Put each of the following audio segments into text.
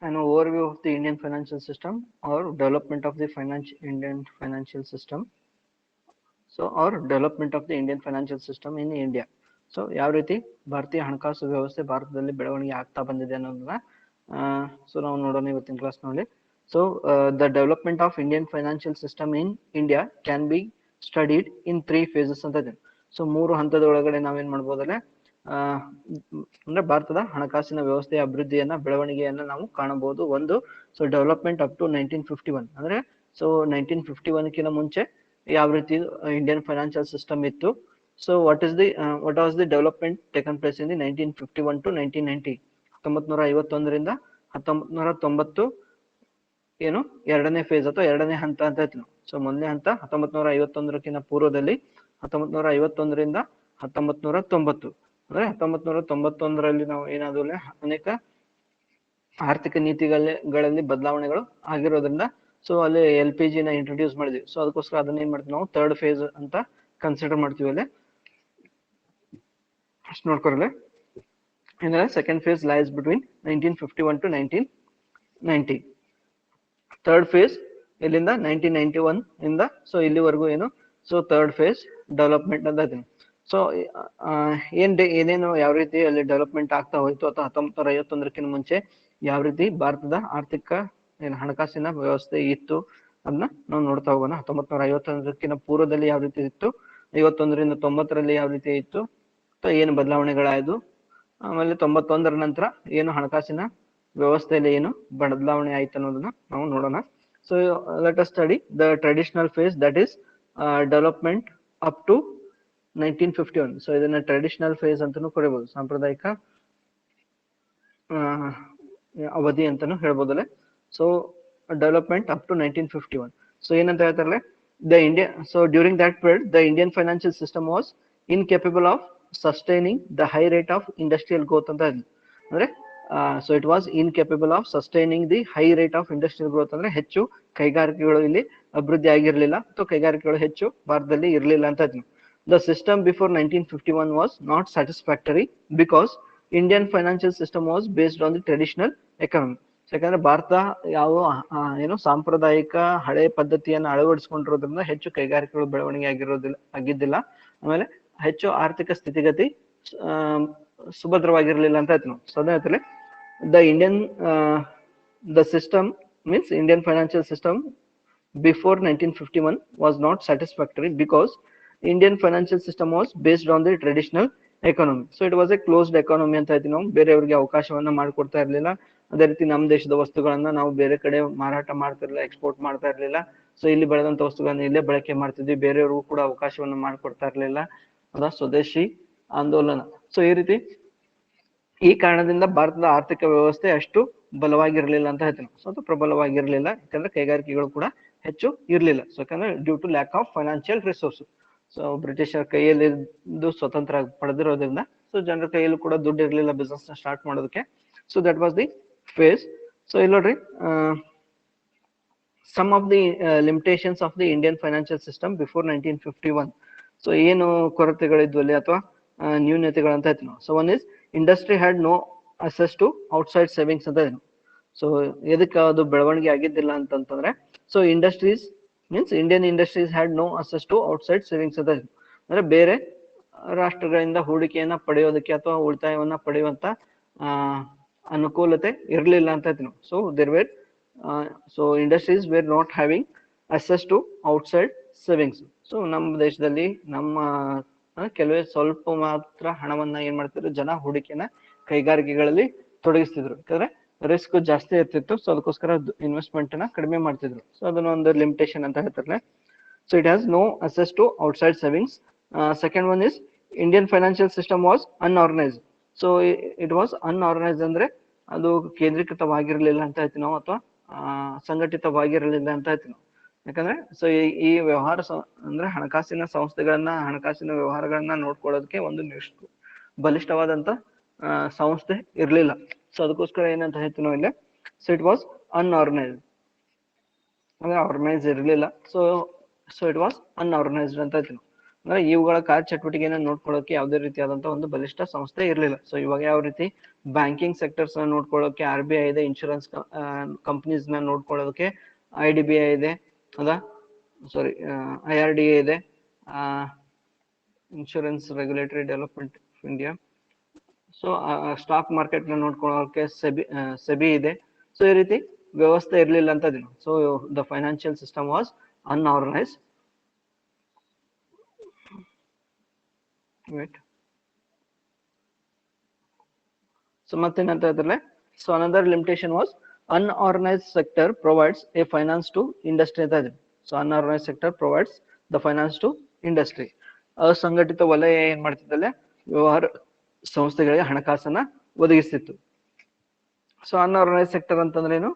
An overview of the Indian financial system or development of the Indian financial system. So, or development of the Indian financial system in India. So ಯಾವ ರೀತಿ ಭಾರತೀಯ ಹಣಕಾಸು ವ್ಯವಸ್ಥೆ ಭಾರತದಲ್ಲಿ ಬೆಳವಣಿಗೆ ಆಗ್ತಾ ಬಂದಿದೆ ಅನ್ನೋದನ್ನ ಸೊ ನಾವು ನೋಡೋಣ ಇವತ್ತಿನ ಕ್ಲಾಸ್ನಲ್ಲಿ. So the development of Indian financial system in India can be studied in 3 phases ಅಂತ ಇದೆ. ಸೊ 3 ಹಂತದ ಒಳಗಡೆ ನಾವೇನ್ ಮಾಡ್ಬೋದಲ್ಲ, ಅಂದ್ರೆ ಭಾರತದ ಹಣಕಾಸಿನ ವ್ಯವಸ್ಥೆಯ ಅಭಿವೃದ್ಧಿಯನ್ನ ಬೆಳವಣಿಗೆಯನ್ನ ನಾವು ಕಾಣಬಹುದು. ಒಂದು, ಸೊ ಡೆವಲಪ್ಮೆಂಟ್ ಅಪ್ ಟು 1951, ಅಂದ್ರೆ ಸೊ 1951 ಕಿಂತ ಮುಂಚೆ ಯಾವ ರೀತಿ ಇಂಡಿಯನ್ ಫೈನಾನ್ಷಿಯಲ್ ಸಿಸ್ಟಮ್ ಇತ್ತು. So what was the development taken place in the 1951 to 1990, 1951ರಿಂದ 1990 ಏನು ಎರಡನೇ ಫೇಸ್ ಅಥವಾ ಎರಡನೇ ಹಂತ ಅಂತ ಹೇಳ್ತೀವಿ. ಸೊ ಮೊದಲನೇ ಹಂತ 1951ಕ್ಕಿಂತ ಪೂರ್ವದಲ್ಲಿ, 1951ರಿಂದ 1990, ಅಂದ್ರೆ 1991ರಲ್ಲಿ ನಾವು ಏನಾದ್ರು ಅನೇಕ ಆರ್ಥಿಕ ನೀತಿಗಳಲ್ಲಿ ಬದಲಾವಣೆಗಳು ಆಗಿರೋದ್ರಿಂದ ಸೊ ಅಲ್ಲಿ LPG ನ ಇಂಟ್ರೊಡ್ಯೂಸ್ ಮಾಡಿದ್ವಿ. ಸೊ ಅದಕ್ಕೋಸ್ಕರ ಅದನ್ನ ಏನ್ ಮಾಡ್ತೀವಿ ನಾವು ಥರ್ಡ್ ಫೇಸ್ ಅಂತ ಕನ್ಸಿಡರ್ ಮಾಡ್ತೀವಿ. ಅಲ್ಲಿ ಅಷ್ಟು ನೋಡ್ಕೊರಲ್ಲ. ಅಂದ್ರೆ second phase lies between 1951 to 1990. Third face ಇಲ್ಲಿಂದ 1991 ಇಂದ ಸೊ ಇಲ್ಲಿವರೆಗೂ ಏನು, ಸೊ ಥರ್ಡ್ ಫೇಸ್ ಡೆವಲಪ್ಮೆಂಟ್ ಅಂತ ಇದೀನಿ. ಸೊ ಏನೇನು ಯಾವ ರೀತಿ ಅಲ್ಲಿ ಡೆವಲಪ್ಮೆಂಟ್ ಆಗ್ತಾ ಹೋಯ್ತು, ಅಥವಾ 1951ಕ್ಕಿಂತ ಮುಂಚೆ ಯಾವ ರೀತಿ ಭಾರತದ ಆರ್ಥಿಕ ಹಣಕಾಸಿನ ವ್ಯವಸ್ಥೆ ಇತ್ತು ಅದನ್ನ ನಾವು ನೋಡ್ತಾ ಹೋಗೋಣ. 1951ಕ್ಕಿಂತ ಪೂರ್ವದಲ್ಲಿ ಯಾವ ರೀತಿ ಇತ್ತು, 51ರಿಂದ 90ರಲ್ಲಿ ಯಾವ ರೀತಿ ಇತ್ತು, ಏನು ಬದಲಾವಣೆಗಳಾಯ್ತು, ಆಮೇಲೆ 91ರ ನಂತರ ಏನು ಹಣಕಾಸಿನ ವ್ಯವಸ್ಥೆಯಲ್ಲಿ ಏನು ಬದಲಾವಣೆ ಆಯ್ತು ಅನ್ನೋದನ್ನ ನಾವು ನೋಡೋಣ. So let us study the traditional phase, that is development up to 1951. So ಇದನ್ನ ಟ್ರೆಡಿಷನಲ್ ಫೇಸ್ ಅಂತಾನೂ ಕರಿಬಹುದು, ಸಾಂಪ್ರದಾಯಿಕ ಅವಧಿ ಅಂತಾನು ಹೇಳ್ಬೋದಲ್ಲ. So development up to 1951. So ಏನಂತ ಹೇಳ್ತಾರಲ್ಲ, so during that period the Indian financial system was incapable of sustaining the high rate of industrial growth ಅಂತ ಅಂದ್ರೆ so it was incapable of sustaining the high rate of industrial growth, ಅಂದ್ರೆ ಹೆಚ್ಚು ಕೈಗಾರಿಕೆಗಳು ಇಲ್ಲಿ ಅಭಿವೃದ್ಧಿ ಆಗಿರ್ಲಿಲ್ಲ ಅಥವಾ ಕೈಗಾರಿಕೆಗಳು ಹೆಚ್ಚು ಭಾರತದಲ್ಲಿ ಇರಲಿಲ್ಲ ಅಂತ ಹೇಳ್ತೀನಿ. The system before 1951 was not satisfactory because Indian financial system was based on the traditional economy. ಯಾಕಂದ್ರೆ ಭಾರತ ಯಾವ ಏನು ಸಾಂಪ್ರದಾಯಿಕ ಹಳೆ ಪದ್ಧತಿಯನ್ನು ಅಳವಡಿಸಿಕೊಂಡಿರೋದ್ರಿಂದ ಹೆಚ್ಚು ಕೈಗಾರಿಕೆಗಳು ಬೆಳವಣಿಗೆ ಆಗಿದ್ದಿಲ್ಲ. ಆಮೇಲೆ ಹೆಚ್ಚು ಆರ್ಥಿಕ ಸ್ಥಿತಿಗತಿ ಸುಭದ್ರವಾಗಿರ್ಲಿಲ್ಲ ಅಂತ ಹೇಳ್ತೀವಿ. ಸೊ ಅದೇ ಹೇಳ್ತಾರೆ the system means Indian financial system before 1951 was not satisfactory because Indian financial system was based on the traditional economy. So it was a closed economy ಅಂತ ಹೇಳ್ತೀವಿ ನಾವು. ಬೇರೆಯವ್ರಿಗೆ ಅವಕಾಶವನ್ನ ಮಾಡಿಕೊಡ್ತಾ ಇರ್ಲಿಲ್ಲ. ಅದೇ ರೀತಿ ನಮ್ಮ ದೇಶದ ವಸ್ತುಗಳನ್ನ ನಾವು ಬೇರೆ ಕಡೆ ಮಾರಾಟ ಮಾಡ್ತಿರ್ಲಿಲ್ಲ, ಎಕ್ಸ್ಪೋರ್ಟ್ ಮಾಡ್ತಾ ಇರ್ಲಿಲ್ಲ. ಸೊ ಇಲ್ಲಿ ಬೆಳೆದಂತ ವಸ್ತುಗಳನ್ನ ಇಲ್ಲೇ ಬಳಕೆ ಮಾಡ್ತಿದ್ವಿ, ಬೇರೆಯವ್ರಿಗೂ ಕೂಡ ಅವಕಾಶವನ್ನ ಮಾಡಿಕೊಡ್ತಾ ಇರ್ಲಿಲ್ಲ. ಅದ ಸ್ವದೇಶಿ ಆಂದೋಲನ. ಸೊ ಈ ರೀತಿ ಈ ಕಾರಣದಿಂದ ಭಾರತದ ಆರ್ಥಿಕ ವ್ಯವಸ್ಥೆ ಅಷ್ಟು ಬಲವಾಗಿರ್ಲಿಲ್ಲ ಅಂತ ಹೇಳ್ತೀನಿ. ಸೊ ಅದು ಪ್ರಬಲವಾಗಿರ್ಲಿಲ್ಲ, ಯಾಕಂದ್ರೆ ಕೈಗಾರಿಕೆಗಳು ಕೂಡ ಹೆಚ್ಚು ಇರ್ಲಿಲ್ಲ. ಸೊ ಯಾಕಂದ್ರೆ due to lack of financial resource. So ಬ್ರಿಟಿಷರ ಕೈಯಲ್ಲಿ ಸ್ವತಂತ್ರ ಪಡೆದಿರೋದ್ರಿಂದ ಸೊ ಜನರ ಕೈಯಲ್ಲೂ ಕೂಡ ದುಡ್ಡು ಇರ್ಲಿಲ್ಲ ಬಿಸ್ನೆಸ್ ನ ಸ್ಟಾರ್ಟ್ ಮಾಡೋದಕ್ಕೆ. So that was the phase. So ಇಲ್ಲಿ ನೋಡ್ರಿ, some of the limitations of the Indian financial system before 1951. So ಏನು ಕೊರತೆಗಳಿದ್ವು ಅಲ್ಲಿ ಅಥವಾ ನ್ಯೂನತೆಗಳಂತ ಹೇಳ್ತೀವಿ ನಾವು. So one is industry had no access to outside savings ಅಂತ ಇದೆ. ಸೊ ಎದಕ್ಕೆ ಅದು ಬೆಳವಣಿಗೆ ಆಗಿದ್ದಿಲ್ಲ ಅಂತಂತಂದ್ರೆ, so industries means Indian industries had no access to outside savings ಅಂತ ಇದೆ. ಅಂದ್ರೆ ಬೇರೆ ರಾಷ್ಟ್ರಗಳಿಂದ ಹೂಡಿಕೆಯನ್ನ ಪಡೆಯೋದಕ್ಕೆ ಅಥವಾ ಉಳಿತಾಯವನ್ನ ಪಡೆಯುವಂತ ಅನುಕೂಲತೆ ಇರಲಿಲ್ಲ ಅಂತ ಹೇಳ್ತೀವಿ ನಾವು. So there were so industries were not having access to outside savings. So ನಮ್ಮ ದೇಶದಲ್ಲಿ ನಮ್ಮ ಕೆಲವೇ ಸ್ವಲ್ಪ ಮಾತ್ರ ಹಣವನ್ನ ಏನ್ ಮಾಡ್ತಿದ್ರು ಜನ ಹೂಡಿಕೆನ ಕೈಗಾರಿಕೆಗಳಲ್ಲಿ ತೊಡಗಿಸ್ತಿದ್ರು, ಯಾಕಂದ್ರೆ ರಿಸ್ಕ್ ಜಾಸ್ತಿ ಇರ್ತಿತ್ತು. ಸೊ ಅದಕ್ಕೋಸ್ಕರ ಇನ್ವೆಸ್ಟ್ಮೆಂಟ್ ನ ಕಡಿಮೆ ಮಾಡ್ತಿದ್ರು. ಸೊ ಅದನ್ನ ಒಂದು ಲಿಮಿಟೇಷನ್ ಅಂತ ಹೇಳ್ತಾರೆ. So it has no access to outside savings. Second one is Indian financial system was unorganised. So it was unorganised ಅಂದ್ರೆ ಅದು ಕೇಂದ್ರೀಕೃತವಾಗಿರ್ಲಿಲ್ಲ ಅಂತ ಹೇಳ್ತೀವಿ ನಾವು, ಅಥವಾ ಸಂಘಟಿತವಾಗಿರಲಿಲ್ಲ ಅಂತ ಹೇಳ್ತೀವಿ ನಾವು. ಯಾಕಂದ್ರೆ ಸೊ ಈ ವ್ಯವಹಾರ ಅಂದ್ರೆ ಹಣಕಾಸಿನ ಸಂಸ್ಥೆಗಳನ್ನ, ಹಣಕಾಸಿನ ವ್ಯವಹಾರಗಳನ್ನ ನೋಡ್ಕೊಳ್ಳೋದಕ್ಕೆ ಒಂದು ಬಲಿಷ್ಠವಾದಂತ ಸಂಸ್ಥೆ ಇರ್ಲಿಲ್ಲ. ಸೊ ಅದಕ್ಕೋಸ್ಕರ ಏನಂತ ಹೇಳ್ತೀವಿ ನಾವು ಇಲ್ಲಿ, ಸೊ ಇಟ್ ವಾಸ್ ಅನ್ಆರ್ಗನೈಸ್ಡ್ ಅಂದ್ರೆ ಆರ್ಗನೈಸ್ ಇರಲಿಲ್ಲ. ಸೊ ಇಟ್ ವಾಸ್ ಅನ್ಆರ್ಗನೈಸ್ಡ್ ಅಂತ ಹೇಳ್ತೀವಿ. ಅಂದ್ರೆ ಇವುಗಳ ಕಾರ್ಯಚಟುವಟಿಕೆಯನ್ನು ನೋಡ್ಕೊಳ್ಳೋಕೆ ಯಾವುದೇ ರೀತಿಯಾದಂತಹ ಒಂದು ಬಲಿಷ್ಠ ಸಂಸ್ಥೆ ಇರಲಿಲ್ಲ. ಸೊ ಇವಾಗ ಯಾವ ರೀತಿ ಬ್ಯಾಂಕಿಂಗ್ ಸೆಕ್ಟರ್ಸ್ ನ ನೋಡ್ಕೊಳ್ಳೋಕೆ RBI ಇದೆ, ಇನ್ಶೂರೆನ್ಸ್ ಕಂಪನೀಸ್ ನ ನೋಡ್ಕೊಳ್ಳೋಕೆ IDBI ಇದೆ, ಹೌದಾ, ಸಾರಿ IRDA ಇದೆ, insurance regulatory development of India. So stock market ನ ನೋಡ್ಕೊಳ್ಳೋಕೆ ಸೆಬಿ ಇದೆ. ಸೊ ಈ ರೀತಿ ವ್ಯವಸ್ಥೆ ಇರಲಿಲ್ಲ ಅಂತ. So the financial system was unorganised. wait so ಮತ್ತೇನಂತ ಹೇಳಿದ್ರೆ, so another limitation was unorganized sector provides a finance to industry ಅಂತ ಇದೆ. So unorganized sector provides the finance to industry. ಅಸಂಘಟಿತ ವಲಯ ಏನ್ ಮಾಡ್ತಿದ್ದಲ್ಲ, ವ್ಯವಹಾರ ಸಂಸ್ಥೆಗಳಿಗೆ ಹಣಕಾಸನ್ನ ಒದಗಿಸ್ತಿತ್ತು. ಸೊ ಅನ್ಆರ್ಗನೈಸ್ಡ್ ಸೆಕ್ಟರ್ ಅಂತಂದ್ರೆ ಏನು,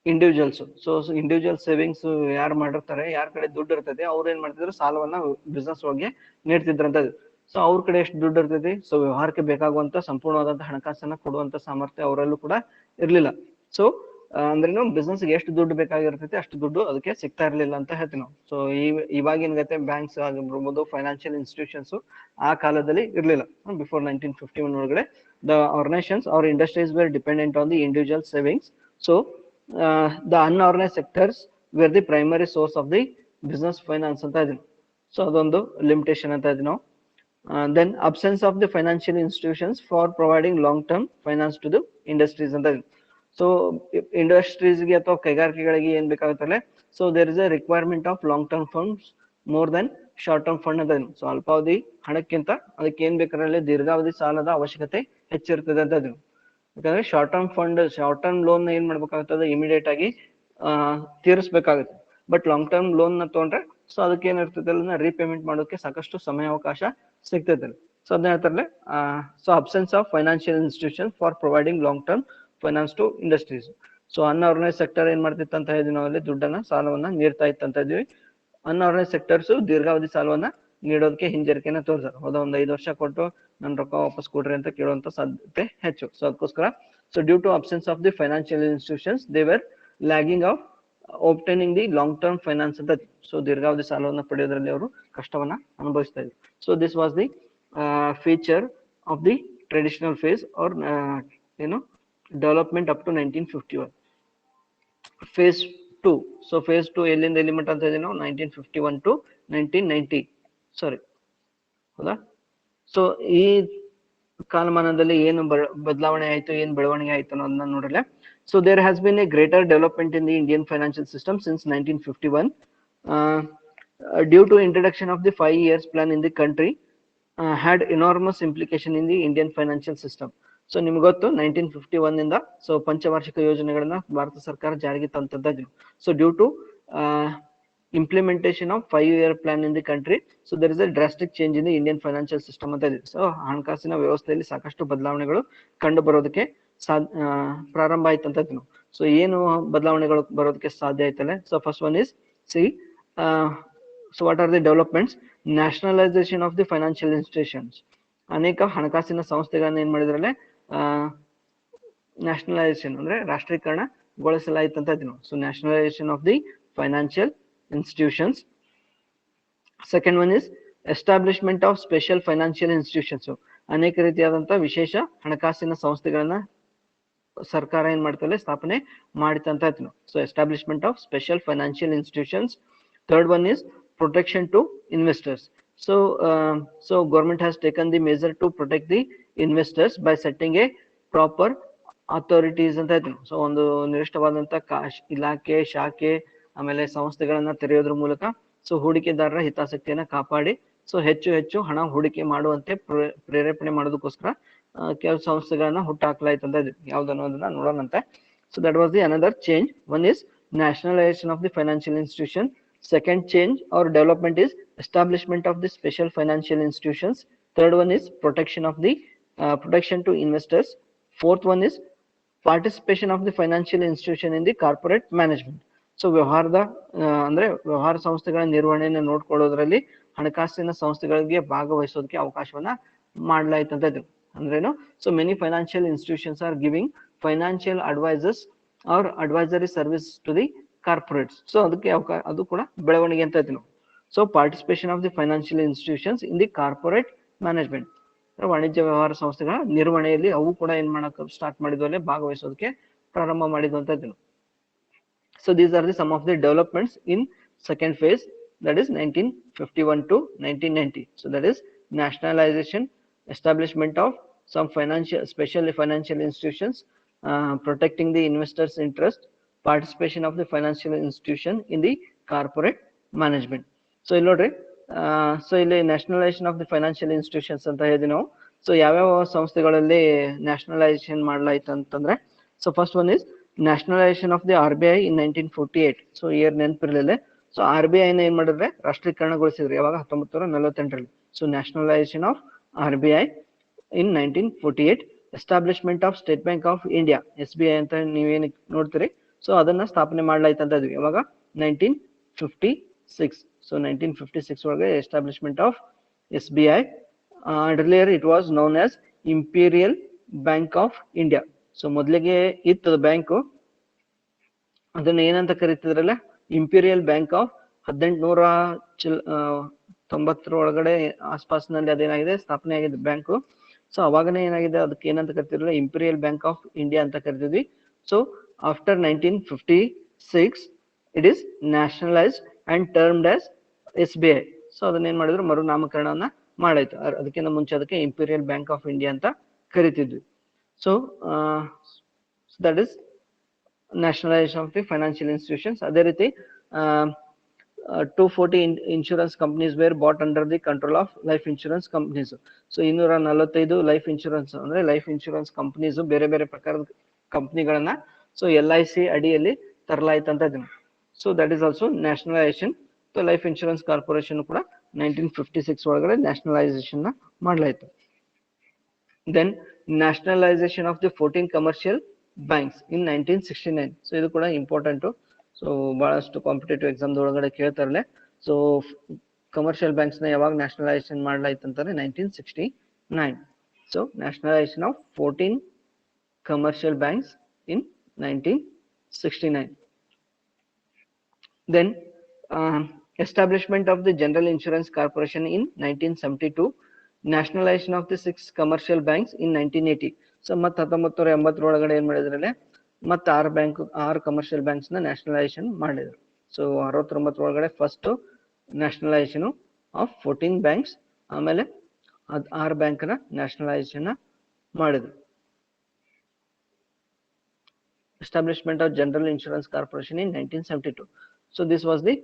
ಇಂಡಿವಿಜುವಲ್ಸ್. ಸೊ ಇಂಡಿವಿಜುವಲ್ ಸೇವಿಂಗ್ಸ್ ಯಾರು ಮಾಡಿರ್ತಾರೆ, ಯಾರ ಕಡೆ ದುಡ್ಡು ಇರ್ತದೆ, ಅವ್ರು ಏನ್ ಮಾಡ್ತಿದ್ರು, ಸಾಲವನ್ನ ಬಿಸ್ನೆಸ್ ಒಳಗೆ ನೀಡ್ತಿದ್ರಂತ. ಸೊ ಅವ್ರ ಕಡೆ ಎಷ್ಟು ದುಡ್ಡು ಇರ್ತೈತಿ, ಸೊ ವ್ಯವಹಾರಕ್ಕೆ ಬೇಕಾಗುವಂತ ಸಂಪೂರ್ಣವಾದಂತಹ ಹಣಕಾಸನ್ನ ಕೊಡುವಂತ ಸಾಮರ್ಥ್ಯ ಅವರಲ್ಲೂ ಕೂಡ ಇರ್ಲಿಲ್ಲ. ಸೊ ಅಂದ್ರೇನು, ಬಿಸ್ನೆಸ್ ಎಷ್ಟು ದುಡ್ಡು ಬೇಕಾಗಿರ್ತೈತಿ ಅಷ್ಟು ದುಡ್ಡು ಅದಕ್ಕೆ ಸಿಗ್ತಾ ಇರ್ಲಿಲ್ಲ ಅಂತ ಹೇಳ್ತೀವಿ ನಾವು. ಸೊ ಇವಾಗಿನ ಗತೆ ಬ್ಯಾಂಕ್ಸ್ ಆಗಿರ್ಬೋದು, ಫೈನಾನ್ಷಿಯಲ್ ಇನ್ಸ್ಟಿಟ್ಯೂಷನ್ಸ್ ಆ ಕಾಲದಲ್ಲಿ ಇರ್ಲಿಲ್ಲ. ಬಿಫೋರ್ 1951 ಒಳಗಡೆ the organisations or industries were dependent on the individual savings. So the unorganized sectors were the primary source of the business finance ಅಂತ ಇದೀವಿ. ಸೊ ಅದೊಂದು ಲಿಮಿಟೇಷನ್ ಅಂತ ಇದೀವಿ ನಾವು. Then absence of the financial institutions for providing long term finance to the industries ಅಂತ ಇದೀವಿ. So ಇಂಡಸ್ಟ್ರೀಸ್ಗೆ ಅಥವಾ ಕೈಗಾರಿಕೆಗಳಿಗೆ ಏನ್ ಬೇಕಾಗುತ್ತಲ್ಲ, so there is a requirement of long term funds more than short term fund ಅಂತ. ಸೊ ಅಲ್ಪಾವಧಿ ಹಣಕ್ಕಿಂತ ಅದಕ್ಕೆ ಏನ್ ಬೇಕಾದ್ರೆ ದೀರ್ಘಾವಧಿ ಸಾಲದ ಅವಶ್ಯಕತೆ ಹೆಚ್ಚಿರ್ತದೆ ಅಂತ ಇದೀವಿ. ಯಾಕಂದ್ರೆ short term fund, short term loan ಏನ್ ಮಾಡ್ಬೇಕಾಗ್ತದೆ, ಇಮಿಡಿಯೇಟ್ ಆಗಿ ತೀರಿಸಬೇಕಾಗುತ್ತೆ. ಬಟ್ ಲಾಂಗ್ ಟರ್ಮ್ ಲೋನ್ ನ ತಗೊಂಡ್ರೆ, ಸೊ ಅದಕ್ಕೆ ಏನಿರ್ತದೆ, ರೀಪೇಮೆಂಟ್ ಮಾಡೋಕೆ ಸಾಕಷ್ಟು ಸಮಯಾವಕಾಶ ಸಿಗ್ತದೆ. ಸೊ ಅದನ್ನ ಹೇಳ್ತಾರೆ, so absence of financial institution for providing long term finance to industries. So unorganised sector ಏನ್ ಮಾಡ್ತಿತ್ತು ಅಂತ ಹೇಳಿದ್ವಿ ನಾವಲ್ಲಿ, ದುಡ್ಡನ್ನ ಸಾಲವನ್ನ ನೀಡ್ತಾ ಇತ್ತಂತ ಇದೀವಿ. ಅನ್ಆರ್ಗನೈಸ್ ಸೆಕ್ಟರ್ಸ್ ದೀರ್ಘಾವಧಿ ಸಾಲವನ್ನ ನೀಡೋದಕ್ಕೆ ಹಿಂಜರಿಕೆನ ತೋರಿಸ್ತಾರೆ. ಹೌದಾ, ಒಂದು 5 ವರ್ಷ ಕೊಟ್ಟು ನನ್ನ ರೊಕ್ಕ ವಾಪಸ್ ಕೊಡ್ರಿ ಅಂತ ಕೇಳುವಂತ ಸಾಧ್ಯತೆ ಹೆಚ್ಚು. ಸೊ ಅದಕ್ಕೋಸ್ಕರ, so due to absence of the financial institutions they were lagging of obtaining the long term finance ಅಂತ. ಸೊ ದೀರ್ಘಾವಧಿ ಸಾಲವನ್ನು ಪಡೆಯೋದ್ರಲ್ಲಿ ಅವರು ಕಷ್ಟವನ್ನ ಅನುಭವಿಸ್ತಾ ಇದ್ರು. So this was the feature of the traditional phase or development up to 1951. Phase 2. So phase 2 ಎಲ್ಲಿಂದ ಎಲ್ಲಿ ಮಟ್ಟ ಅಂತ ಇದೀವಿ ನಾವು, 1951 ಟು 1990, ಸಾರಿ, ಹೌದಾ. ಸೊ ಈ ಕಾಲಮಾನದಲ್ಲಿ ಏನು ಬದಲಾವಣೆ ಆಯ್ತು, ಏನು ಬೆಳವಣಿಗೆ ಆಯ್ತು ಅನ್ನೋದನ್ನ ನೋಡಿದ್ರೆ, so there has been a greater development in the Indian financial system since 1951 due to introduction of the 5 years plan in the country had enormous implication in the Indian financial system. So ನಿಮ್ಗೆ ಗೊತ್ತು, 1951 ಇಂದ so ಪಂಚವಾರ್ಷಿಕ ಯೋಜನೆಗಳನ್ನ ಭಾರತ ಸರ್ಕಾರ ಜಾರಿಗೆ ತಂತದ್ದು. So due to implementation of 5-year plan in the country, so there is a drastic change in the Indian financial system ಅಂತ ಇದೆ. ಸೊ ಹಣಕಾಸಿನ ವ್ಯವಸ್ಥೆಯಲ್ಲಿ ಸಾಕಷ್ಟು ಬದಲಾವಣೆಗಳು ಕಂಡು ಬರೋದಕ್ಕೆ ಪ್ರಾರಂಭ ಆಯ್ತು ಅಂತ. ಸೊ ಏನು ಬದಲಾವಣೆಗಳು ಬರೋದಕ್ಕೆ ಸಾಧ್ಯ ಆಯ್ತಲ್ಲ. So first one is, C, so what are the developments, nationalisation of the financial institutions. ಅನೇಕ ಹಣಕಾಸಿನ ಸಂಸ್ಥೆಗಳನ್ನ ಏನ್ ಮಾಡಿದ್ರಲ್ಲೇ, ನ್ಯಾಷನಲೈಸೇಷನ್ ಅಂದ್ರೆ ರಾಷ್ಟ್ರೀಕರಣಗೊಳಿಸಲಾಯ್ತು ಅಂತ ಇದ್ದೀವಿ. So nationalisation of the financial institutions. Second one is establishment of special financial institutions. ಅನೇಕ ರೀತಿಯಾದಂತಹ ವಿಶೇಷ ಹಣಕಾಸಿನ ಸಂಸ್ಥೆಗಳನ್ನ ಸರ್ಕಾರ ಏನ್ ಮಾಡ್ತಲ್ಲ, ಸ್ಥಾಪನೆ ಮಾಡಿತಂತ ಇತ್ತು. So establishment of special financial institutions. Third one is protection to investors. So government has taken the measure to protect the investors by setting a proper authorities ಅಂತ ಇತ್ತು. ಸೊ ಒಂದು ನಿರ್ದಿಷ್ಟವಾದಂತಹ ಇಲಾಖೆ, ಶಾಖೆ, ಆಮೇಲೆ ಸಂಸ್ಥೆಗಳನ್ನ ತೆರೆಯೋದ್ರ ಮೂಲಕ ಸೊ ಹೂಡಿಕೆದಾರರ ಹಿತಾಸಕ್ತಿಯನ್ನ ಕಾಪಾಡಿ ಸೊ ಹೆಚ್ಚು ಹೆಚ್ಚು ಹಣ ಹೂಡಿಕೆ ಮಾಡುವಂತೆ ಪ್ರೇರೇಪಣೆ ಮಾಡೋದಕ್ಕೋಸ್ಕರ ಕೆಲವು ಸಂಸ್ಥೆಗಳನ್ನ ಹುಟ್ಟಾಕ್ಲಾಯ್ತು ಅಂತ ಇದೆ. ಯಾವ್ದು ಅನ್ನೋದನ್ನ ನೋಡೋಣಂತೆ. So that was the another change. One is nationalisation of the financial institution. Second change or development is establishment of the special financial institutions. Third one is protection of the protection to investors. Fourth one is participation of the financial institution in the corporate management. So ಅಂದ್ರೆ ವ್ಯವಹಾರ ಸಂಸ್ಥೆಗಳ ನಿರ್ವಹಣೆಯನ್ನು ನೋಡ್ಕೊಳ್ಳೋದ್ರಲ್ಲಿ ಹಣಕಾಸಿನ ಸಂಸ್ಥೆಗಳಿಗೆ ಭಾಗವಹಿಸೋದಕ್ಕೆ ಅವಕಾಶವನ್ನ ಮಾಡ್ಲಾಯ್ತು ಅಂತ ಇದ್ರು. ಅಂದ್ರೇನು, so many financial institutions are giving financial advisers or advisory service to the corporates. So ಅದಕ್ಕೆ ಅದು ಕೂಡ ಬೆಳವಣಿಗೆ ಅಂತ ಇದ್ರು. So participation of the financial institutions in the corporate management, ವಾಣಿಜ್ಯ ವ್ಯವಹಾರ ಸಂಸ್ಥೆಗಳ ನಿರ್ವಹಣೆಯಲ್ಲಿ ಅವು ಕೂಡ ಏನ್ ಮಾಡಕ್ಕೆ ಸ್ಟಾರ್ಟ್ ಮಾಡಿದ್ವು, ಅಲ್ಲಿ ಭಾಗವಹಿಸೋದಕ್ಕೆ ಪ್ರಾರಂಭ ಮಾಡಿದ್ವು ಅಂತ ಇದ್ರು. So these are the some of the developments in second phase, that is 1951 to 1990. So that is nationalization, establishment of some financial, especially financial institutions, protecting the investors' interest, participation of the financial institution in the corporate management. So ಇಲ್ಲಿ ನೋಡ್ರಿ, so ಇಲ್ಲಿ nationalisation of the financial institutions ಅಂತ ಹೇಳಿದ್ವಿ ನಾವು. So ಯಾವ್ಯಾವ ಸಂಸ್ಥೆಗಳಲ್ಲಿ nationalisation ಮಾಡಲಾಯ್ತು ಅಂತಂದ್ರೆ, so first one is nationalisation of the RBI in 1948. So year ನೆನಪಿರಲಿಲ್ಲ. ಸೊ RBI ನ ಏನ್ ಮಾಡಿದ್ರೆ ರಾಷ್ಟ್ರೀಕರಣಗೊಳಿಸಿದ್ರು ಯಾವಾಗ, 1948ರಲ್ಲಿ. So nationalisation of RBI in 1948. Establishment of State Bank of India, SBI ಅಂತ ನೀವೇನು ನೋಡ್ತೀರಿ, ಸೊ ಅದನ್ನ ಸ್ಥಾಪನೆ ಮಾಡ್ಲಾಯ್ತು ಅಂತ ಇದ್ವಿ ಯಾವಾಗ, 1956. ಸೊ 1956 ಒಳಗೆ establishment of SBI. earlier it was known as Imperial Bank of India. So ಮೊದಲಿಗೆ ಇತ್ತು ಬ್ಯಾಂಕು, ಅದನ್ನ ಏನಂತ ಕರೀತಿದ್ರಲ್ಲ, ಇಂಪೀರಿಯಲ್ ಬ್ಯಾಂಕ್ ಆಫ್ 1890 ಒಳಗಡೆ ಆಸ್ಪಾಸ್ನಲ್ಲಿ ಅದೇನಾಗಿದೆ ಸ್ಥಾಪನೆ ಆಗಿದೆ ಬ್ಯಾಂಕು. ಸೊ ಅವಾಗನೇ ಏನಾಗಿದೆ, ಅದಕ್ಕೆ ಏನಂತ ಕರಿತಿದ್ರಲ್ಲ, ಇಂಪೀರಿಯಲ್ ಬ್ಯಾಂಕ್ ಆಫ್ ಇಂಡಿಯಾ ಅಂತ ಕರಿತಿದ್ವಿ. So after 1956 it is nationalised and termed as SBI. So ಅದನ್ನ ಏನ್ ಮಾಡಿದ್ರು, ಮರು ನಾಮಕರಣವನ್ನ ಮಾಡಾಯ್ತು. ಅದಕ್ಕಿಂತ ಮುಂಚೆ ಅದಕ್ಕೆ ಇಂಪೀರಿಯಲ್ ಬ್ಯಾಂಕ್ ಆಫ್ ಇಂಡಿಯಾ ಅಂತ ಕರಿತಿದ್ವಿ. So that is nationalization of the financial institutions. ಅದೇ ರೀತಿ 240 insurance companies were bought under the control of life insurance companies. So 245 life insurance ಅಂದ್ರೆ ಲೈಫ್ ಇನ್ಶೂರೆನ್ಸ್ ಕಂಪನೀಸ್, ಬೇರೆ ಬೇರೆ ಪ್ರಕಾರದ ಕಂಪನಿಗಳನ್ನ ಸೊ LIC ಅಡಿಯಲ್ಲಿ ತರಲಾಯ್ತು ಅಂತ ಇದೀನಿ. So that is also nationalisation. So life insurance corporation ಕೂಡ 1956 ಒಳಗಡೆ ನ್ಯಾಷನಲೈಸೇಷನ್ ನ ಮಾಡಲಾಯ್ತು. Then nationalization of the 14 commercial banks in 1969. So ಇದು ಕೂಡ ಇಂಪಾರ್ಟೆಂಟ್. ಸೊ ಬಹಳಷ್ಟು ಕಾಂಪಿಟೇಟಿವ್ ಎಕ್ಸಾಮ್ ಒಳಗಡೆ ಕೇಳ್ತಾರಲ್ಲ. ಸೊ ಕಮರ್ಷಿಯಲ್ ಬ್ಯಾಂಕ್ಸ್ ನ ಯಾವಾಗ ನ್ಯಾಷನಲೈಸೇಷನ್ ಮಾಡಲಾಯ್ತು ಅಂತಾರೆ, 1969. So nationalisation of 14 commercial banks in 1969. Then establishment of the General Insurance Corporation in 1972. Nationalisation of the 6 commercial banks in 1980. So ಮತ್ತೆ 1980 ಒಳಗಡೆ ಏನ್ ಮಾಡಿದ್ರಲ್ಲ, ಮತ್ತೆ 6 ಕಮರ್ಷಿಯಲ್ ಬ್ಯಾಂಕ್ಸ್ ನ ನ್ಯಾಷನಲೈಸೇಷನ್ ಮಾಡಿದ್ರು. ಸೊ 69 ಒಳಗಡೆ ಫಸ್ಟ್ ನ್ಯಾಷನಲೈಸೇಷನ್ ಆಫ್ 14 ಬ್ಯಾಂಕ್ಸ್, ಆಮೇಲೆ 6 ಬ್ಯಾಂಕ್ ನ ನ್ಯಾಷನಲೈಸೇಷನ್ ಮಾಡಿದ್ರು. Establishment of general insurance corporation in 1972. So this was the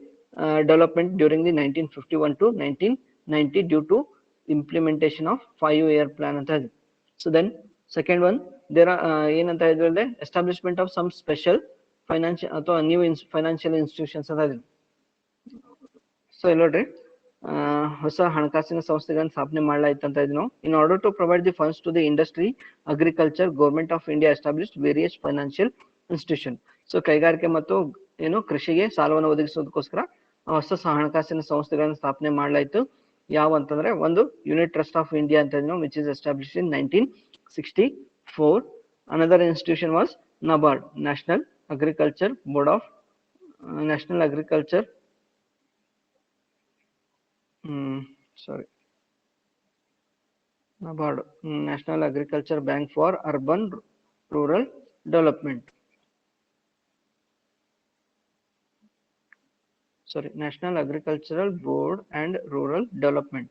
development during the 1951 to 1990 due to implementation of 5-year plan ಅಂತ ಇದೆ. So then second one, there ಏನಂತ ಇದ್ರೆ establishment of some special financial ಅಥವಾ new financial institutions ಅಂತ ಇದೆ. So ಇಲ್ಲಿ ನೋಡ್ರಿ, ಹೊಸ ಹಣಕಾಸಿನ ಸಂಸ್ಥೆಗಳನ್ನು ಸ್ಥಾಪನೆ ಮಾಡಲಾಯ್ತು ಅಂತ ಇದ್ವಿ ನಾವು. In order to provide the funds to the industry, agriculture, government of India established various financial institution. So ಕೈಗಾರಿಕೆ ಮತ್ತು ಕೃಷಿಗೆ ಸಾಲವನ್ನು ಒದಗಿಸೋದಕ್ಕೋಸ್ಕರ ಹೊಸ ಹಣಕಾಸಿನ ಸಂಸ್ಥೆಗಳನ್ನು ಸ್ಥಾಪನೆ ಮಾಡಲಾಯ್ತು. ಯಾವ ಅಂತಂದ್ರೆ, ಒಂದು ಯೂನಿಟ್ ಟ್ರಸ್ಟ್ ಆಫ್ ಇಂಡಿಯಾ ಅಂತ ಇದ್ವಿ, which is established in 1964. Another institution was NABARD, National Agriculture Board of National Agriculture NABARD, National Agriculture Bank for Urban Rural Development. National Agricultural Board and Rural Development.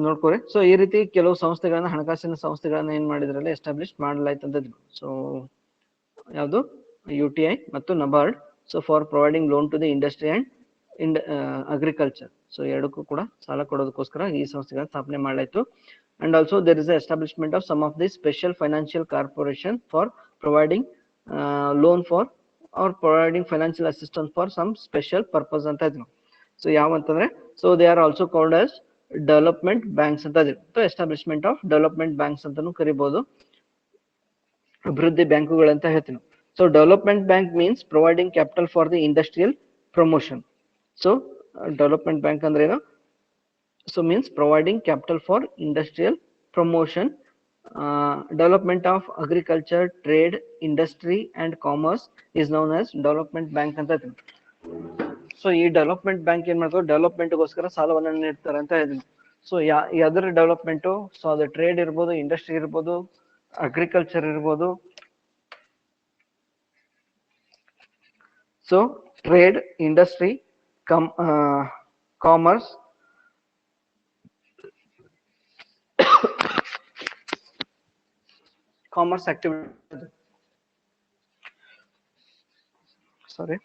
ನೋಡ್ಕೊರಿ. So ಈ ರೀತಿ ಕೆಲವು ಸಂಸ್ಥೆಗಳನ್ನ, ಹಣಕಾಸಿನ ಸಂಸ್ಥೆಗಳನ್ನ ಏನ್ ಮಾಡಿದ್ರಲ್ಲ, ಎಸ್ಟಾಬ್ಲಿಷ್ ಮಾಡಲಾಯ್ತು ಅಂತ. ಸೊ ಯಾವುದು, UTI ಮತ್ತು NABARD. So for providing loan to the industry and agriculture. So ಎರಡಕ್ಕೂ ಕೂಡ ಸಾಲ ಕೊಡೋದಕ್ಕೋಸ್ಕರ ಈ ಸಂಸ್ಥೆಗಳನ್ನ ಸ್ಥಾಪನೆ ಮಾಡಲಾಯ್ತು. And also there is establishment of some of the special financial corporation for providing loan for or providing financial assistance for some special purpose ಅಂತ ಇದ್ವಿ. ಸೊ ಯಾವಂತಂದ್ರೆ, so they are also called as development banks ಅಂತ ಇದ್ವಿ. So establishment of development banks ಅಂತಾನು ಕರಿಬಹುದು, ಅಭಿವೃದ್ಧಿ ಬ್ಯಾಂಕುಗಳು ಅಂತ ಹೇಳ್ತೀವಿ. So development bank means providing capital for the industrial promotion. So development bank ಅಂದ್ರೆ ಏನು? So means providing capital for industrial promotion. Development of agriculture, trade, industry and commerce is known as development bank ಅಂತ. So ಈ development bank ಏನ್ ಮಾಡ್ತಾರೆ, ಡೆವಲಪ್ಮೆಂಟ್ಗೋಸ್ಕರ ಸಾಲವನ್ನು ನೀಡ್ತಾರೆ ಅಂತ ಹೇಳಿದ್ವಿ. ಸೊ ಯಾವ್ದ್ರ ಡೆವಲಪ್ಮೆಂಟು, ಸೊ ಅದು ಟ್ರೇಡ್ ಇರ್ಬೋದು, ಇಂಡಸ್ಟ್ರಿ ಇರ್ಬೋದು, ಅಗ್ರಿಕಲ್ಚರ್ ಇರ್ಬೋದು. So trade, industry, commerce, commerce activity, sorry.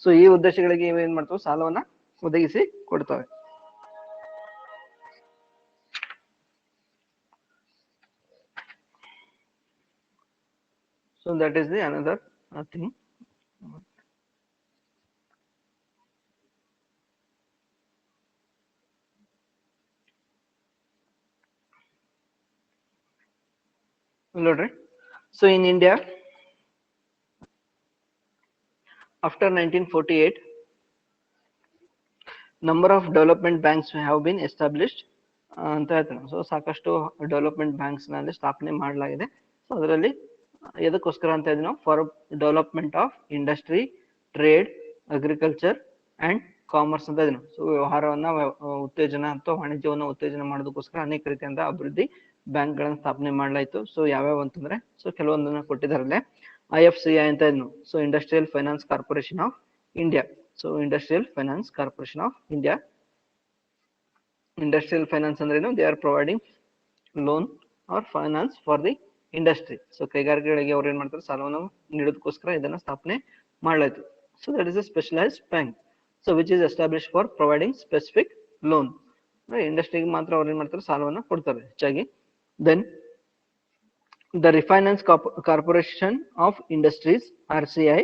So ಈ ಉದ್ದೇಶಗಳಿಗೆ ಇವು ಏನ್ ಮಾಡ್ತವೆ, ಸಾಲವನ್ನ ಒದಗಿಸಿ ಕೊಡ್ತವೆ. So that is the another thing. ನೋಡ್ರಿ, so in India after 1948 number of development banks have been established ಅಂತ ಹೇಳ್ತಾರೆ. ಸೊ ಸಾಕಷ್ಟು ಡೆವಲಪ್ಮೆಂಟ್ ಬ್ಯಾಂಕ್ಸ್ ನಲ್ಲಿ ಸ್ಥಾಪನೆ ಮಾಡಲಾಗಿದೆ. ಸೊ ಅದರಲ್ಲಿ ಎದಕ್ಕೋಸ್ಕರ ಅಂತ ಇದ್ದೀವಿ ನಾವು, for development of industry, trade, agriculture and commerce ಅಂತ ಇದ್ದೀವಿ. ಸೊ ವ್ಯವಹಾರವನ್ನ ಉತ್ತೇಜನ ಅಥವಾ ವಾಣಿಜ್ಯವನ್ನ ಉತ್ತೇಜನ ಮಾಡೋದಕ್ಕೋಸ್ಕರ ಅನೇಕ ರೀತಿಯಿಂದ ಅಭಿವೃದ್ಧಿ ಬ್ಯಾಂಕ್ ಗಳನ್ನ ಸ್ಥಾಪನೆ ಮಾಡಲಾಯಿತು. ಸೊ ಯಾವ್ಯಾವ ಅಂತಂದ್ರೆ, ಸೊ ಕೆಲವೊಂದನ್ನ ಕೊಟ್ಟಿದ್ದಾರಲ್ಲೇ. IFCI ಅಂತ ಇದ್ನು, so industrial finance corporation of India. So industrial finance corporation of India. Industrial finance ಅಂದ್ರೆ ಏನು, they are providing loan or finance for the industry. So ಕೈಗಾರಿಕೆಗಳಿಗೆ ಅವ್ರು ಏನ್ ಮಾಡ್ತಾರೆ, ಸಾಲವನ್ನು ನೀಡೋದಕ್ಕೋಸ್ಕರ ಇದನ್ನ ಸ್ಥಾಪನೆ ಮಾಡಲಾಯಿತು. So that is a specialised bank, so which is establish for providing specific loan. ಇಂಡಸ್ಟ್ರಿಗೆ ಮಾತ್ರ ಅವ್ರು ಏನ್ ಮಾಡ್ತಾರೆ, ಸಾಲವನ್ನು ಕೊಡ್ತಾರೆ ಹೆಚ್ಚಾಗಿ. Then the Refinance Corporation of Industries RCI,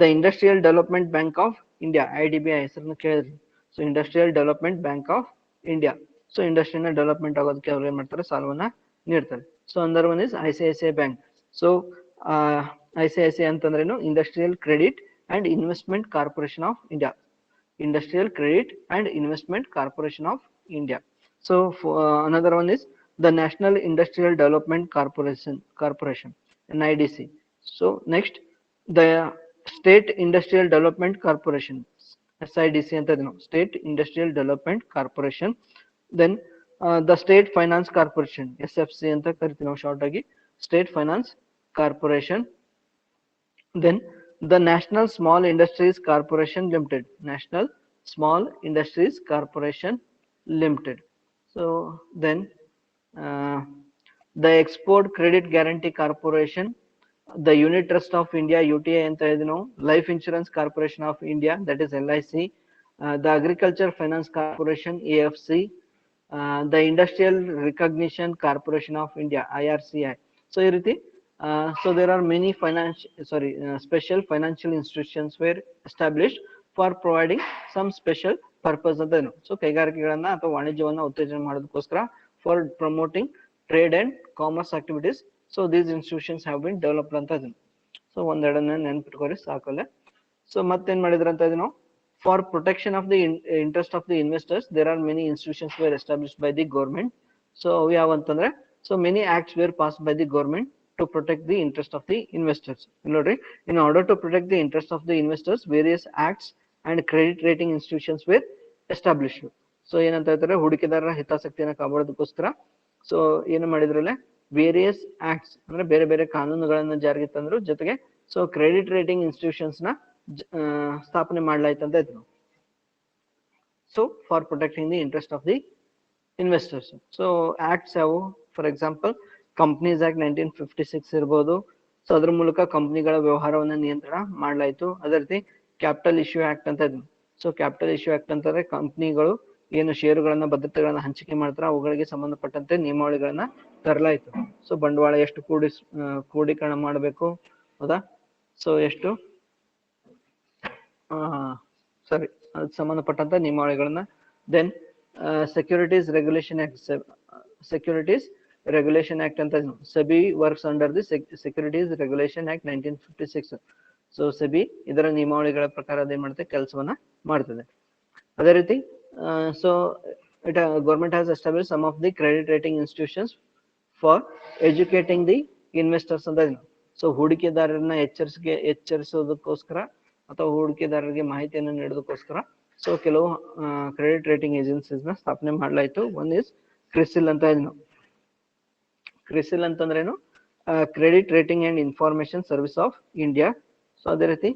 the Industrial Development Bank of India IDBI ಹೆಸರನ್ನು ಕೇಳಿದ್ರಿ. So industrial development bank of India. So ಇಂಡಸ್ಟ್ರಿನ ಡೆವಲಪ್ಮೆಂಟ್ ಆಗೋದಕ್ಕೆ ಅವ್ರು ಏನ್ ಮಾಡ್ತಾರೆ, ಸಾಲವನ್ನ ನೀಡ್ತಾರೆ. So another one is ICICI bank. So ICICI ಅಂತಂದ್ರೇನು, industrial credit and investment corporation of India. Industrial credit and investment corporation of India. So another one is the National Industrial Development Corporation NIDC. So next the State Industrial Development Corporation SIDC ಅಂತ ಇದೆ ನಾವು, State Industrial Development Corporation. Then the State Finance Corporation SFC ಅಂತ ಕರಿತೀವಿ ನಾವು short ಆಗಿ, State Finance Corporation. Then the National Small Industries Corporation Limited, National Small Industries Corporation Limited. So then the Export Credit Guarantee Corporation, the Unit Trust of India UTI ಅಂತ ಇದೆ ನಾವು, Life Insurance Corporation of India that is LIC, the Agriculture Finance Corporation AFC, the Industrial Recognition Corporation of India IRCI. So ಈ ರೀತಿ so there are many special financial institutions were established for providing some special purpose ಅಂತ ಇದೆ. So ಕೈಗಾರಿಕೆಗಳನ್ನ ಅಥವಾ ವಾಣಿಜ್ಯವನ್ನ ಉತ್ತೇಜನ ಮಾಡೋದಕ್ಕೋಸ್ಕರ, for promoting trade and commerce activities. So these institutions have been developed ಅಂತ ಇದೆ. So ಒಂದೆರಡನ್ನ ನೆನ್ಪಿಟ್ಕೋರಿ ಸಾಕಲ್ಲೇ. So ಮತ್ತೇನ್ ಮಾಡಿದ್ರ ಅಂತ ಇದೆ ನಾವು, for protection of the interest of the investors there are many institutions were established by the government. So ಯಾವ ಅಂತಂದ್ರೆ, so many acts were passed by the government to protect the interest of the investors. ನೋಡ್ರಿ, in order to protect the interest of the investors various acts and credit rating institutions were established. So ಏನಂತ ಹೇಳ್ತಾರೆ, ಹೂಡಿಕೆದಾರರ ಹಿತಾಸಕ್ತಿಯನ್ನ ಕಾಪಾಡೋದಕ್ಕೋಸ್ಕರ so ಏನು ಮಾಡಿದ್ರಲ್ಲ, various acts ಅಂದ್ರೆ ಬೇರೆ ಬೇರೆ ಕಾನೂನುಗಳನ್ನ ಜಾರಿಗೆ ತಂದ್ರು, ಜೊತೆಗೆ ಸೊ ಕ್ರೆಡಿಟ್ ರೇಟಿಂಗ್ ಇನ್ಸ್ಟಿಟ್ಯೂಷನ್ಸ್ ನ ಸ್ಥಾಪನೆ ಮಾಡ್ಲಾಯ್ತಂತ ಇದ್ರು. So for protecting the interest of the investors. So acts ಯಾವು, ಫಾರ್ ಎಕ್ಸಾಂಪಲ್ ಕಂಪ್ನೀಸ್ ಆಕ್ಟ್ 1956 ಇರ್ಬೋದು. ಸೊ ಅದ್ರ ಮೂಲಕ ಕಂಪ್ನಿಗಳ ವ್ಯವಹಾರವನ್ನ ನಿಯಂತ್ರಣ ಮಾಡ್ಲಾಯ್ತು. ಅದೇ ರೀತಿ ಕ್ಯಾಪಿಟಲ್ ಇಶ್ಯೂ ಆಕ್ಟ್ ಅಂತ ಇದ್ರು. ಸೊ ಕ್ಯಾಪಿಟಲ್ ಇಶ್ಯೂ ಆಕ್ಟ್ ಅಂತಂದ್ರೆ ಕಂಪ್ನಿಗಳು ಏನು ಷೇರುಗಳನ್ನ ಭದ್ರತೆಗಳನ್ನ ಹಂಚಿಕೆ ಮಾಡ್ತಾರೆ ಅವುಗಳಿಗೆ ಸಂಬಂಧಪಟ್ಟಂತೆ ನಿಯಮಾವಳಿಗಳನ್ನ ತರಲಾಯಿತು. ಸೊ ಬಂಡವಾಳ ಎಷ್ಟು ಕ್ರೋಢೀಕರಣ ಮಾಡಬೇಕು, ಹೌದಾ, ಸೊ ಎಷ್ಟು ಸರಿ ಅದಕ್ಕೆ ಸಂಬಂಧಪಟ್ಟಂತ ನಿಯಮಾವಳಿಗಳನ್ನ. Then securities regulation act, securities regulation act ಅಂತ SEBI works under the securities regulation act 1956. So SEBI ಇದರ ನಿಯಮಾವಳಿಗಳ ಪ್ರಕಾರ ಅದೇನ್ ಮಾಡುತ್ತೆ, ಕೆಲಸವನ್ನ ಮಾಡ್ತದೆ. ಅದೇ ರೀತಿ so government has established some of the credit rating institutions for educating the investors ಅಂತ ಇದೆ. ಸೊ ಹೂಡಿಕೆದಾರರನ್ನ ಎಚ್ಚರಿಸೋದಕ್ಕೋಸ್ಕರ ಅಥವಾ ಹೂಡಿಕೆದಾರರಿಗೆ ಮಾಹಿತಿಯನ್ನು ನೀಡೋದಕ್ಕೋಸ್ಕರ ಸೊ ಕೆಲವು ಕ್ರೆಡಿಟ್ ರೇಟಿಂಗ್ ಏಜೆನ್ಸೀಸ್ ನ ಸ್ಥಾಪನೆ ಮಾಡಲಾಯಿತು. ಒನ್ ಇಸ್ ಕ್ರಿಸಿಲ್ ಅಂತ ಇದೆ. ಕ್ರಿಸಿಲ್ ಅಂತಂದ್ರೇನು, credit rating and information service of India. So ಅದೇ ರೀತಿ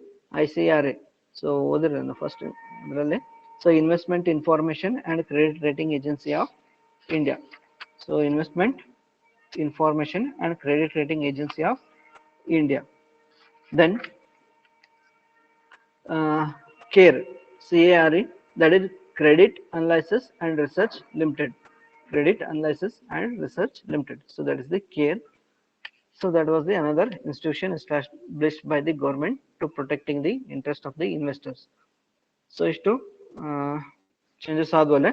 ICRA. ಸೊ ಓದಿರ ಫಸ್ಟ್ ಅದರಲ್ಲಿ. So investment information and credit rating agency of India. So investment information and credit rating agency of India. Then CARE, CARE, that is Credit Analysis and Research Limited. Credit Analysis and Research Limited. So that is the CARE. So that was the another institution established by the government to protecting the interest of the investors. So ಇಷ್ಟು changes ಆದ್ವಲ್ಲ.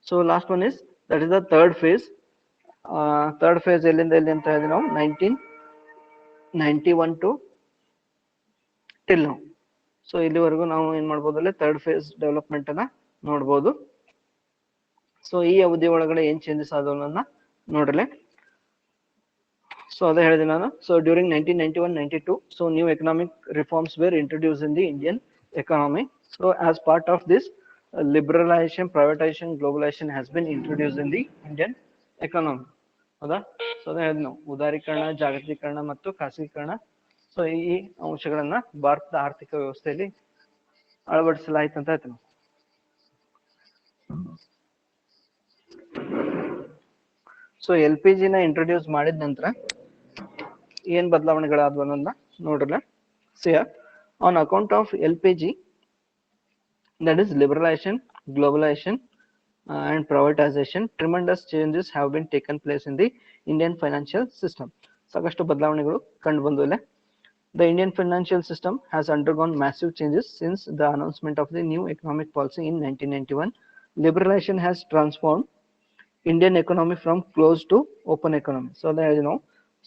So last one is, that is the third phase. Third phase ಎಲ್ಲಿಂದ ಎಲ್ಲಿ ಅಂತ ಹೇಳಿದ್ರೆ ನಾವು 1991 to till now. So ಇಲ್ಲಿವರೆಗೂ ನಾವು ಏನ್ ಮಾಡ್ಬೋದು ಅಲ್ಲಿ ಥರ್ಡ್ ಫೇಸ್ ಡೆವಲಪ್ಮೆಂಟ್ ಅನ್ನ ನೋಡ್ಬೋದು. ಸೊ ಈ ಅವಧಿ ಒಳಗಡೆ ಏನ್ ಚೇಂಜಸ್ ಆದವನ್ನ ನೋಡ್ರಲೆ. ಸೊ ಅದೇ ಹೇಳಿದೆ ನಾನು. So during 1991-92, so new economic reforms were introduce in the Indian economy. So as part of this, liberalisation, privatisation, globalisation has been introduce in the Indian economy. ಹೌದಾ? ಸೊ ಅದೇ ಹೇಳಿದ್ ನಾವು, ಉದಾರೀಕರಣ, ಜಾಗತೀಕರಣ ಮತ್ತು ಖಾಸಗೀಕರಣ, ಸೊ ಈ ಅಂಶಗಳನ್ನ ಭಾರತದ ಆರ್ಥಿಕ ವ್ಯವಸ್ಥೆಯಲ್ಲಿ ಅಳವಡಿಸಲಾಯ್ತು ಅಂತ ಆಯ್ತು. ಸೊ LPG ನ ಇಂಟ್ರೊಡ್ಯೂಸ್ ಮಾಡಿದ ನಂತರ ಏನ್ ಬದಲಾವಣೆಗಳಾದ್ವು ಅನ್ನೋದನ್ನ ನೋಡ್ರಲ್ಲ. On account of LPG, that is liberalization, globalization and privatization, tremendous changes have been taken place in the Indian financial system. ಸಾಕಷ್ಟು ಬದಲಾವಣೆಗಳು ಕಂಡು ಬಂದು ಇಲ್ಲ. The Indian financial system has undergone massive changes since the announcement of the new economic policy in 1991. Liberalization has transformed Indian economy from closed to open economy. So that you know,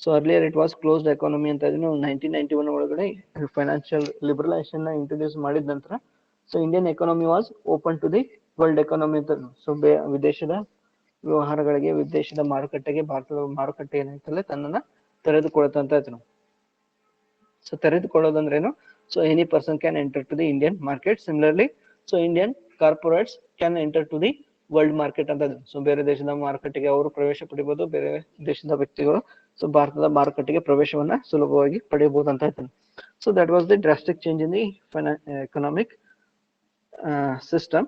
so earlier it was closed economy ಅಂತ ಇದನ್ನು 1991 ಒಳಗಡೆ financial liberalisation ನ introduce ಮಾಡಿದ ನಂತರ so Indian economy was open to the world economy ಅಂತ. So ವಿದೇಶದ ವ್ಯವಹಾರಗಳಿಗೆ, ವಿದೇಶದ ಮಾರುಕಟ್ಟೆಗೆ ಭಾರತದ ಮಾರುಕಟ್ಟೆ ಏನಾಯ್ತಲ್ಲ ತನ್ನನ್ನ ತೆರೆದುಕೊಳ್ಳುತ್ತಂತ ಆಯ್ತು. ಸೊ ತೆರೆದುಕೊಳ್ಳೋದಂದ್ರೇನು? So any person can enter to the Indian market. Similarly, so Indian corporates can enter to the world market ಅಂತ. ಸೊ ಬೇರೆ ದೇಶದ ಮಾರುಕಟ್ಟೆಗೆ ಅವರು ಪ್ರವೇಶ ಪಡಿಬಹುದು, ಬೇರೆ ದೇಶದ ವ್ಯಕ್ತಿಗಳು ಸೊ ಭಾರತದ ಮಾರುಕಟ್ಟೆಗೆ ಪ್ರವೇಶವನ್ನ ಸುಲಭವಾಗಿ ಪಡೆಯಬಹುದು ಅಂತ ಹೇಳ್ತಾನೆ. So that was the drastic change in the economic system.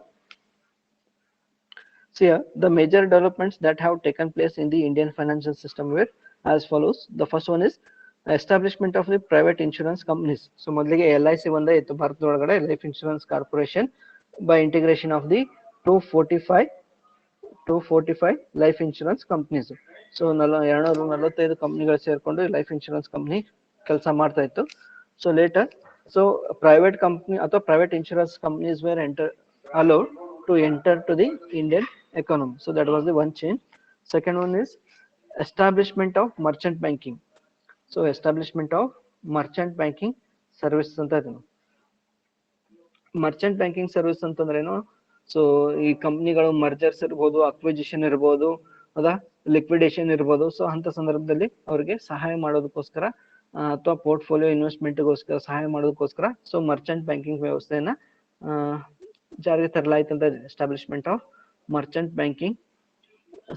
So here, the major developments that have taken place in the Indian financial system were as follows. The first one is establishment of the private insurance companies. So ಮೊದಲಿಗೆ LIC ಒಂದೇ ಇತ್ತು ಭಾರತದೊಳಗಡೆ, life insurance corporation, by integration of the 245 life insurance companies. So 245 ಕಂಪ್ನಿಗಳು ಸೇರ್ಕೊಂಡು life insurance company ಕೆಲಸ ಮಾಡ್ತಾ ಇತ್ತು. So later, so private company ಅಥವಾ private insurance companies were allowed to enter to the Indian economy. So that was the one change. Second one is establishment of merchant banking. So establishment of merchant banking service ಅಂತ ಇದೆ. Merchant banking service ಅಂತಂದ್ರೇನು? So ಈ ಕಂಪ್ನಿಗಳು mergers ಇರ್ಬೋದು, acquisition ಇರ್ಬೋದು, ಹೌದಾ, liquidation ಇರ್ಬೋದು. So ಅಂತ ಸಂದರ್ಭದಲ್ಲಿ ಅವರಿಗೆ ಸಹಾಯ ಮಾಡೋದಕ್ಕೋಸ್ಕರ ಅಥವಾ ಪೋರ್ಟ್ಫೋಲಿಯೋ ಇನ್ವೆಸ್ಟ್ಮೆಂಟ್ಗೋಸ್ಕರ ಸಹಾಯ ಮಾಡೋದಕ್ಕೋಸ್ಕರ ಸೊ ಮರ್ಚೆಂಟ್ ಬ್ಯಾಂಕಿಂಗ್ ವ್ಯವಸ್ಥೆಯನ್ನ ಜಾರಿಗೆ ತರಲಾಯ್ತು ಅಂತ ಇದೆ. Establishment of Merchant banking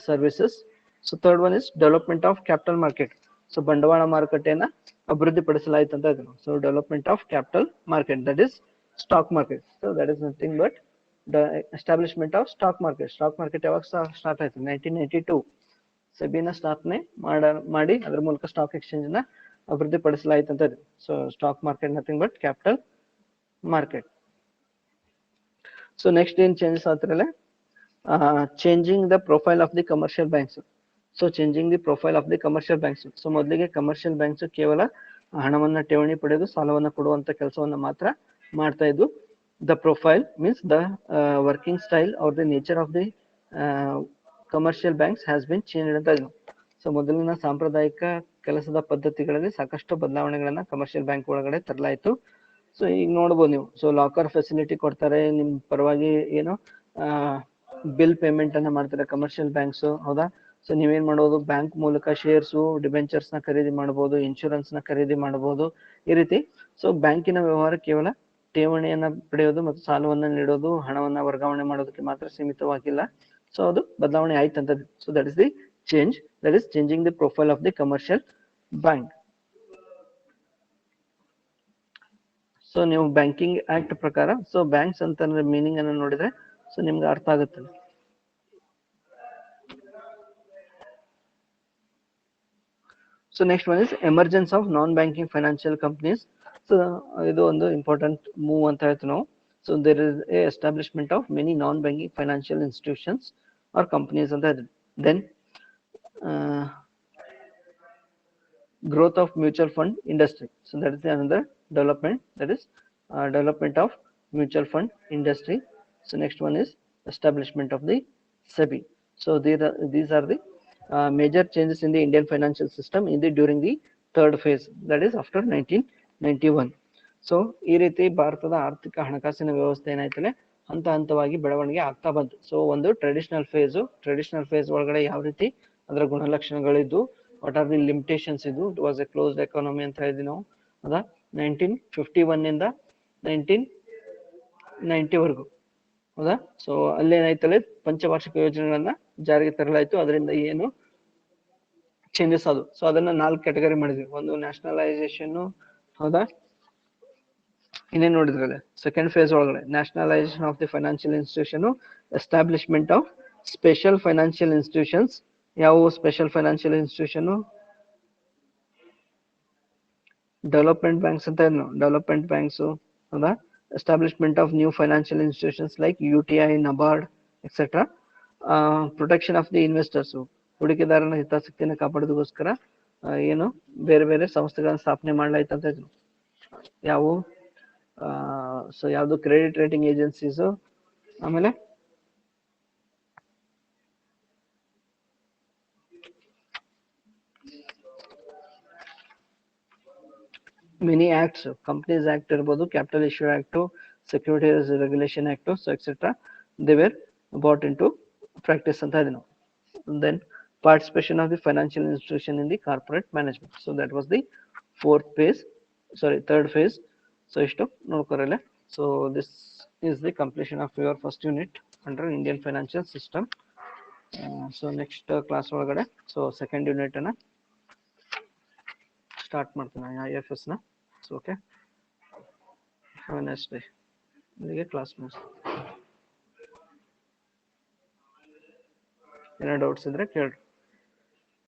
services. So third one is development of capital market. So ಬಂಡವಾಳ ಮಾರುಕಟ್ಟೆಯನ್ನ ಅಭಿವೃದ್ಧಿ ಪಡಿಸಲಾಯ್ತು ಅಂತ ಇದೆ. So development of capital market, that is stock market. So that is nothing but the establishment of stock market. Stock market ಯಾವಾಗ start ಆಯ್ತು? 1992 ಸೆಬಿನ ಸ್ಥಾಪನೆ ಮಾಡಿ ಅದರ ಮೂಲಕ ಸ್ಟಾಕ್ ಎಕ್ಸ್ಚೇಂಜ್ ನ ಅಭಿವೃದ್ಧಿ ಪಡಿಸಲಾಯ್ತು ಅಂತ ಇದೆ. So stock market nothing but capital market. So next ಏನ್ ಚೇಂಜಸ್ ಆಗ್ತಿರಲ್ಲ, changing the profile of the commercial banks. So changing the profile of the commercial banks. So ಮೊದಲಿಗೆ ಕಮರ್ಷಿಯಲ್ ಬ್ಯಾಂಕ್ಸ್ ಕೇವಲ ಹಣವನ್ನ ಠೇವಣಿ ಪಡೆದು ಸಾಲವನ್ನ ಕೊಡುವಂತ ಕೆಲಸವನ್ನ ಮಾತ್ರ ಮಾಡ್ತಾ ಇದ್ದು. The profile means the working style are the nature of the commercial banks has been change ಅಂತ ಇದೆ. ಸೊ ಮೊದಲಿನ ಸಾಂಪ್ರದಾಯಿಕ ಕೆಲಸದ ಪದ್ಧತಿಗಳಲ್ಲಿ ಸಾಕಷ್ಟು ಬದಲಾವಣೆಗಳನ್ನ ಕಮರ್ಷಿಯಲ್ ಬ್ಯಾಂಕ್ ಒಳಗಡೆ ತರಲಾಯಿತು. ಸೊ ಈಗ ನೋಡ್ಬೋದು ನೀವು, ಸೊ ಲಾಕರ್ ಫೆಸಿಲಿಟಿ ಕೊಡ್ತಾರೆ, ನಿಮ್ ಪರವಾಗಿ ಏನು ಬಿಲ್ ಪೇಮೆಂಟ್ ಅನ್ನ ಮಾಡ್ತಾರೆ ಕಮರ್ಷಿಯಲ್ ಬ್ಯಾಂಕ್ಸ್, ಹೌದಾ. ಸೊ ನೀವೇನ್ ಮಾಡೋದು, ಬ್ಯಾಂಕ್ ಮೂಲಕ ಶೇರ್ಸು, ಡಿಬೆಂಚರ್ಸ್ ನ ಖರೀದಿ ಮಾಡಬಹುದು, ಇನ್ಶೂರೆನ್ಸ್ ನ ಖರೀದಿ ಮಾಡಬಹುದು, ಈ ರೀತಿ. ಸೊ ಬ್ಯಾಂಕಿನ ವ್ಯವಹಾರ ಕೇವಲ ಠೇವಣಿಯನ್ನ ಪಡೆಯೋದು ಮತ್ತು ಸಾಲವನ್ನು ನೀಡೋದು, ಹಣವನ್ನ ವರ್ಗಾವಣೆ ಮಾಡೋದಕ್ಕೆ ಮಾತ್ರ ಸೀಮಿತವಾಗಿಲ್ಲ. ಸೊ ಅದು ಬದಲಾವಣೆ ಆಯ್ತು ಅಂತ. So that is the change, that is changing the profile of the commercial bank. So ನೀವು ಬ್ಯಾಂಕಿಂಗ್ ಆಕ್ಟ್ ಪ್ರಕಾರ, ಸೊ ಬ್ಯಾಂಕ್ಸ್ ಅಂತ ಮೀನಿಂಗ್ ಅನ್ನು ನೋಡಿದ್ರೆ ಸೊ ನಿಮ್ಗೆ ಅರ್ಥ ಆಗುತ್ತೆ. So next one is emergence of non banking financial companies. So ಇದು ಒಂದು ಇಂಪಾರ್ಟೆಂಟ್ ಮೂವ್ ಅಂತ ಹೇಳ್ತೀವಿ ನಾವು. So there is a establishment of many non banking financial institutions or companies ಅಂತ ಹೇಳ್ತೀವಿ. Then growth of mutual fund industry. So that is another development, that is development of mutual fund industry. So next one is establishment of the SEBI. So these are the major changes in the Indian financial system during the third phase, that is after 1991. So ಈ ರೀತಿ ಭಾರತದ ಆರ್ಥಿಕ ಹಣಕಾಸಿನ ವ್ಯವಸ್ಥೆ ಏನಾಯ್ತಲ್ಲ ಹಂತ ಹಂತವಾಗಿ ಬೆಳವಣಿಗೆ ಆಗ್ತಾ ಬಂತು. ಸೊ ಒಂದು ಟ್ರೆಡಿಷನಲ್ ಫೇಸ್ ಒಳಗಡೆ ಯಾವ ರೀತಿ ಅದರ ಗುಣಲಕ್ಷಣಗಳಿದ್ದು, ವಾಟ್ ಆರ್ ದಿ ಲಿಮಿಟೇಷನ್ಸ್ ಇದು, it was A closed economy ಅಂತ ಹೇಳಿದ್ವಿ ನಾವು. ಹೌದಾ, 1951 ಇಂದ 1990 ವರೆಗೂ. ಹೌದಾ, ಸೊ ಅಲ್ಲೇನಾಯ್ತಲ್ಲ ಪಂಚವಾರ್ಷಿಕ ಯೋಜನೆಗಳನ್ನ ಜಾರಿಗೆ ತರಲಾಯ್ತು. ಅದರಿಂದ ಏನು ಚೇಂಜಸ್ ಅದು. ಸೊ ಅದನ್ನ 4 ಕ್ಯಾಟಗರಿ ಮಾಡಿದ್ವಿ. ಒಂದು ನ್ಯಾಷನಲೈಸೇಷನ್. ಹೌದಾ, ಇನ್ನೇನು ನೋಡಿದ್ರಲ್ಲ ಸೆಕೆಂಡ್ ಫೇಸ್ ಒಳಗಡೆ nationalisation of the financial institution, establishment of special financial institutions. ಯಾವ special financial institution? Development banks ಅಂತ ಏನು, ಡೆವಲಪ್ಮೆಂಟ್ ಬ್ಯಾಂಕ್ಸ್. ಹೌದಾ, establishment of new financial institutions like UTI, NABARD etcetera. Protection of the investors, ಹೂಡಿಕೆದಾರನ ಹಿತಾಸಕ್ತಿಯನ್ನು ಕಾಪಾಡೋದಕ್ಕೋಸ್ಕರ ಏನು ಬೇರೆ ಬೇರೆ ಸಂಸ್ಥೆಗಳನ್ನ ಸ್ಥಾಪನೆ ಮಾಡಲಾಯ್ತು ಅಂತ ಇದ್ರು. ಯಾವ ಸೊ ಯಾವುದು ಕ್ರೆಡಿಟ್ ರೇಟಿಂಗ್ ಏಜೆನ್ಸೀಸ್, ಆಮೇಲೆ ಮೆನಿ ಆಕ್ಟ್ಸ್, ಕಂಪನೀಸ್ ಆಕ್ಟ್ ಇರ್ಬೋದು, capital issue act, securities regulation act, so etcetera, they were bought into practice ಅಂತ ಇದೆ ನಾವು. Then participation of the financial institution in the corporate management. So that was the third phase. So ಇಷ್ಟು ನೋಡ್ಕೊರಲ್ಲ. So this is the completion of your first unit under Indian financial system. So next class ಒಳಗಡೆ so second unit ಅನ್ನ start ಮಾಡ್ತೀನಿ, IFS ನ. So okay, have A nice day. ಇಲ್ಲಿಗೆ class ಮುಗಿಸಿ. ಏನೋ doubts ಇದ್ರೆ ಕೇಳ್ರಿ.